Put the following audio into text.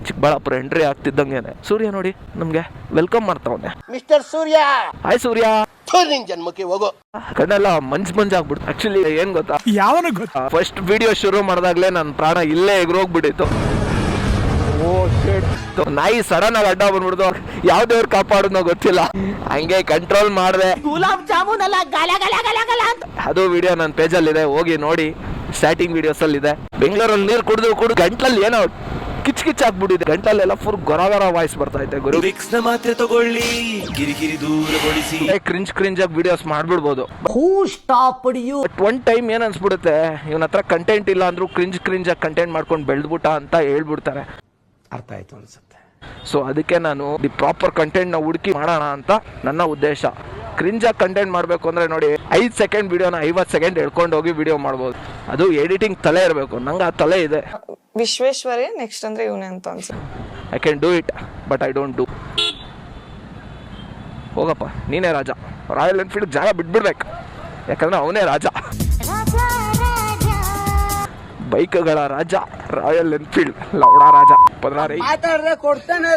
Chikkaballapur entry ಆಗ್ತಿದ್ದಂಗೆನೆ ಸೂರ್ಯ ನೋಡಿ ನಮ್ಗೆ welcome ಮಾಡ್ತಾವನೆ. Mister ಸೂರ್ಯ, hi ಸೂರ್ಯ. ನಿನ್ ಜನ್ಮಕ್ಕೆ ಹೋಗೋ. ಕಣ್ಣೆಲ್ಲ ಮಂಜಾಗ್ಬಿಡ್ತು. ಆಕ್ಚುಲಿ ಏನ್ ಗೊತ್ತಾ, ಯಾವನ ಗೊತ್ತಾ, ಫಸ್ಟ್ ವಿಡಿಯೋ ಶುರು ಮಾಡಿದಾಗ್ಲೇ ನನ್ನ ಪ್ರಾಣ ಇಲ್ಲೇ ಎಗ್ರೋಗ್ಬಿಟ್ಟಿತ್ತು. ನಾಯಿ ಸಡನ್ ಆಗಿ ಅಡ್ಡ ಬಂದ್ಬಿಡ್ದು, ಯಾವ್ದೇವ್ರು ಕಾಪಾಡೋದೋ ಗೊತ್ತಿಲ್ಲ, ಹಂಗೆ ಕಂಟ್ರೋಲ್ ಮಾಡಿದೆ. ಗುಲಾಬ್ ಜಾಮೂನ್ ಅಲ್ಲ, ಗಲ ಗಲ ಗಲ ಗಲ ಅಂತ. ಅದು ವಿಡಿಯೋ ನನ್ನ ಪೇಜಲ್ಲಿ ಇದೆ, ಹೋಗಿ ನೋಡಿ. ಸ್ಟಾರ್ಟಿಂಗ್ ವಿಡಿಯೋಸ್ ಅಲ್ಲಿ ಇದೆ. ಬೆಂಗಳೂರಲ್ಲಿ ನೀರು ಕುಡಿದು ಗಂಟ್ಲಲ್ಲಿ ಏನೋ ಕಿಚ್ ಆಗ್ಬಿಟ್ಟಿದೆ. ಗಂಟಲೆಲ್ಲ ಫುಲ್ ಗೊರಗೊರ ವಾಯ್ಸ್ ಬರ್ತಾ ಇದೆ. ಗುರು ಮಾತ್ರೆ ತಗೊಳ್ಳಿ, ಕಿರಿಕಿರಿ ದೂರಗೊಳಿಸಿ. ಕ್ರಿಂಜ್ ಆಗಿ ವಿಡಿಯೋಸ್ ಮಾಡ್ಬಿಡ್ಬೋದು. ಬಟ್ ಒನ್ ಟೈಮ್ ಏನ್ ಅನ್ಸ್ಬಿಡುತ್ತೆ, ಇವನ ಹತ್ರ ಕಂಟೆಂಟ್ ಇಲ್ಲ ಅಂದ್ರೂ ಕ್ರಿಂಜ್ ಆಗಿ ಕಂಟೆಂಟ್ ಮಾಡ್ಕೊಂಡು ಬೆಳೆದ್ಬಿಟ್ಟ ಅಂತ ಹೇಳ್ಬಿಡ್ತಾರೆ. ಅರ್ಥ ಆಯ್ತು ಅನ್ಸುತ್ತೆ. ಸೊ ಅದಕ್ಕೆ ನಾನು ದಿ ಪ್ರಾಪರ್ ಕಂಟೆಂಟ್ ನ ಹುಡುಕಿ ಮಾಡೋಣ ಅಂತ ನನ್ನ ಉದ್ದೇಶ. ಕ್ರಿಂಜ್ ಆಗಿ ಕಂಟೆಂಟ್ ಮಾಡಬೇಕು ಅಂದ್ರೆ ನೋಡಿ, 5 ಸೆಕೆಂಡ್ ವಿಡಿಯೋನ 50 ಸೆಕೆಂಡ್ ಎಳ್ಕೊಂಡು ಹೋಗಿ ವಿಡಿಯೋ ಮಾಡ್ಬೋದು. ಅದು ಎಡಿಟಿಂಗ್ ತಲೆ ಇರಬೇಕು. ನಂಗೆ ಆ ತಲೆ ಇದೆ. ವಿಶ್ವೇಶ್ವರೇ ನೆಕ್ಸ್ಟ್ ಅಂದ್ರೆ ಇವನೇ ಅಂತ ಅನ್ಸುತ್ತೆ. I can do it, but I don't do. ಹೋಗಪ್ಪ, ನೀನೇ ರಾಜ. ರಾಯಲ್ ಎನ್ಫೀಲ್ಡ್ ಜಾಗ ಬಿಟ್ಬಿಡ್ಬೇಕು, ಯಾಕಂದ್ರೆ ಅವನೇ ರಾಜ. ಬೈಕ್ಗಳ ರಾಜ ರಾಯಲ್ ಎನ್ಫೀಲ್ಡ್, ಲೌಡ ರಾಜ. 16 ಮಾತಾಡ್ರೆ ಕೊಡ್ತಾನೆ